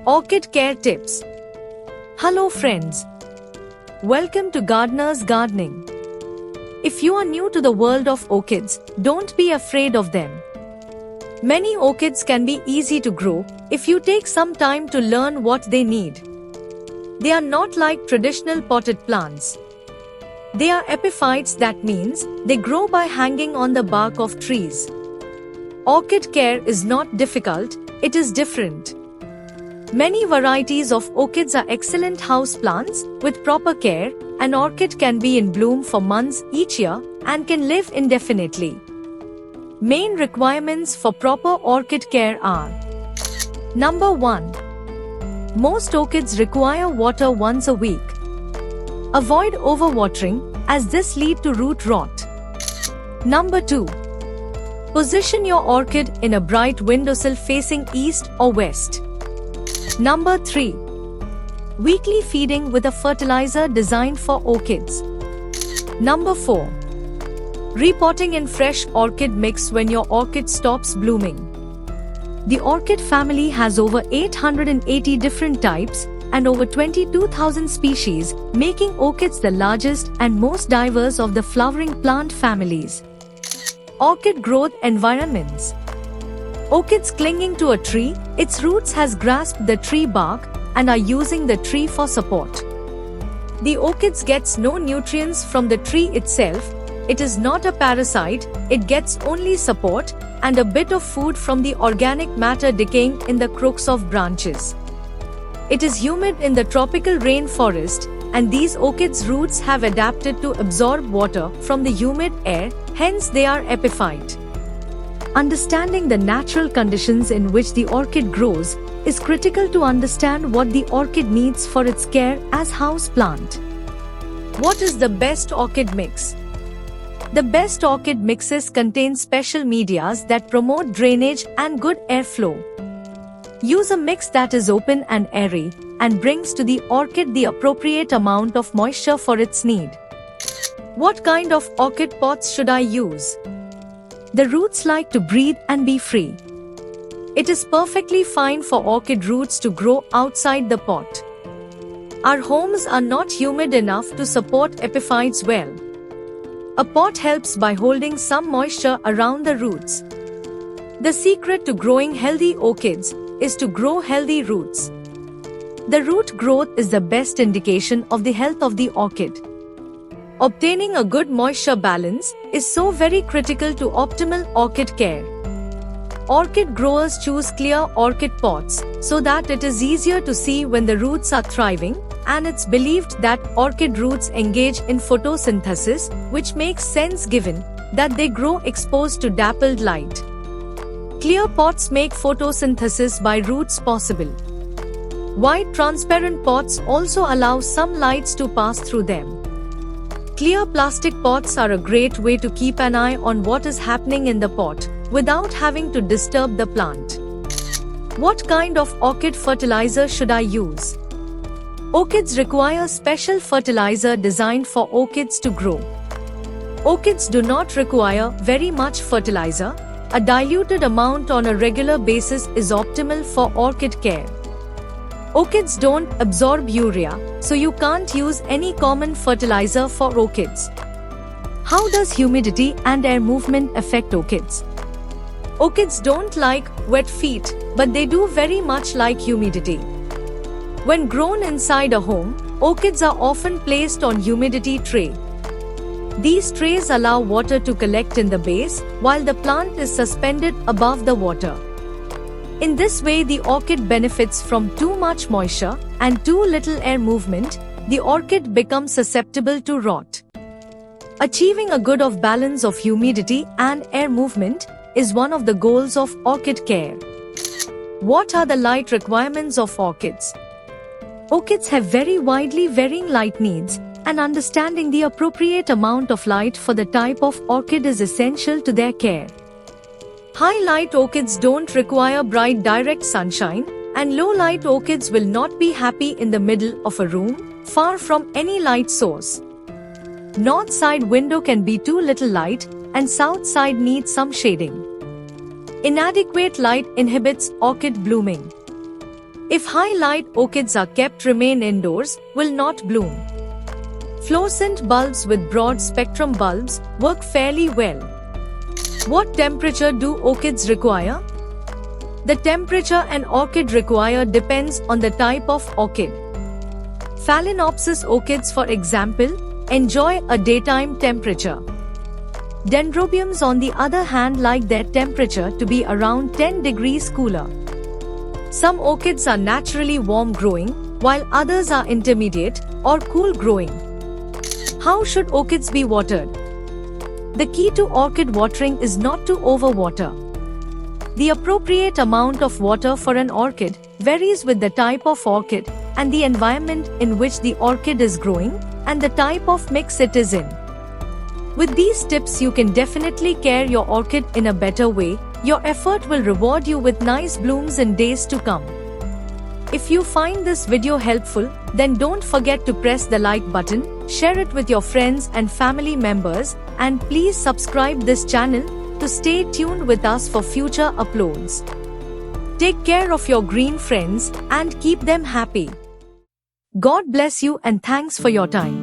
Orchid Care Tips. Hello friends. Welcome to Gardener's Gardening. If you are new to the world of orchids, don't be afraid of them. Many orchids can be easy to grow if you take some time to learn what they need. They are not like traditional potted plants. They are epiphytes, that means they grow by hanging on the bark of trees. Orchid care is not difficult, it is different. Many varieties of orchids are excellent house plants. With proper care, an orchid can be in bloom for months each year and can live indefinitely. Main requirements for proper orchid care are: Number 1. Most orchids require water once a week. Avoid overwatering, as this leads to root rot. Number 2. Position your orchid in a bright windowsill facing east or west. Number 3. Weekly feeding with a fertilizer designed for orchids. Number 4. Repotting in fresh orchid mix when your orchid stops blooming. The orchid family has over 880 different types and over 22,000 species, making orchids the largest and most diverse of the flowering plant families. Orchid growth environments. Orchids clinging to a tree, its roots has grasped the tree bark and are using the tree for support. The orchids gets no nutrients from the tree itself. It is not a parasite, it gets only support and a bit of food from the organic matter decaying in the crooks of branches. It is humid in the tropical rainforest, and these orchids' roots have adapted to absorb water from the humid air, hence they are epiphyte. Understanding the natural conditions in which the orchid grows is critical to understand what the orchid needs for its care as house plant. What is the best orchid mix? The best orchid mixes contain special medias that promote drainage and good airflow. Use a mix that is open and airy and brings to the orchid the appropriate amount of moisture for its need. What kind of orchid pots should I use? The roots like to breathe and be free. It is perfectly fine for orchid roots to grow outside the pot. Our homes are not humid enough to support epiphytes well. A pot helps by holding some moisture around the roots. The secret to growing healthy orchids is to grow healthy roots. The root growth is the best indication of the health of the orchid. Obtaining a good moisture balance is so very critical to optimal orchid care. Orchid growers choose clear orchid pots so that it is easier to see when the roots are thriving, and it's believed that orchid roots engage in photosynthesis, which makes sense given that they grow exposed to dappled light. Clear pots make photosynthesis by roots possible. White transparent pots also allow some lights to pass through them. Clear plastic pots are a great way to keep an eye on what is happening in the pot without having to disturb the plant. What kind of orchid fertilizer should I use? Orchids require special fertilizer designed for orchids to grow. Orchids do not require very much fertilizer. A diluted amount on a regular basis is optimal for orchid care. Orchids don't absorb urea, so you can't use any common fertilizer for orchids. How does humidity and air movement affect orchids? Orchids don't like wet feet, but they do very much like humidity. When grown inside a home, orchids are often placed on humidity tray. These trays allow water to collect in the base while the plant is suspended above the water. In this way, the orchid benefits from too much moisture and too little air movement. The orchid becomes susceptible to rot. Achieving a good balance of humidity and air movement is one of the goals of orchid care. What are the light requirements of orchids? Orchids have very widely varying light needs, and understanding the appropriate amount of light for the type of orchid is essential to their care. High light orchids don't require bright direct sunshine, and low light orchids will not be happy in the middle of a room, far from any light source. North side window can be too little light, and south side needs some shading. Inadequate light inhibits orchid blooming. If high light orchids are kept remain indoors, will not bloom. Fluorescent bulbs with broad spectrum bulbs work fairly well. What temperature do orchids require? The temperature an orchid require depends on the type of orchid. Phalaenopsis orchids, for example, enjoy a daytime temperature. Dendrobiums, on the other hand, like their temperature to be around 10 degrees cooler. Some orchids are naturally warm growing, while others are intermediate or cool growing. How should orchids be watered? The key to orchid watering is not to overwater. The appropriate amount of water for an orchid varies with the type of orchid and the environment in which the orchid is growing and the type of mix it is in. With these tips, you can definitely care your orchid in a better way. Your effort will reward you with nice blooms in days to come. If you find this video helpful, then don't forget to press the like button, share it with your friends and family members, and please subscribe this channel to stay tuned with us for future uploads. Take care of your green friends and keep them happy. God bless you and thanks for your time.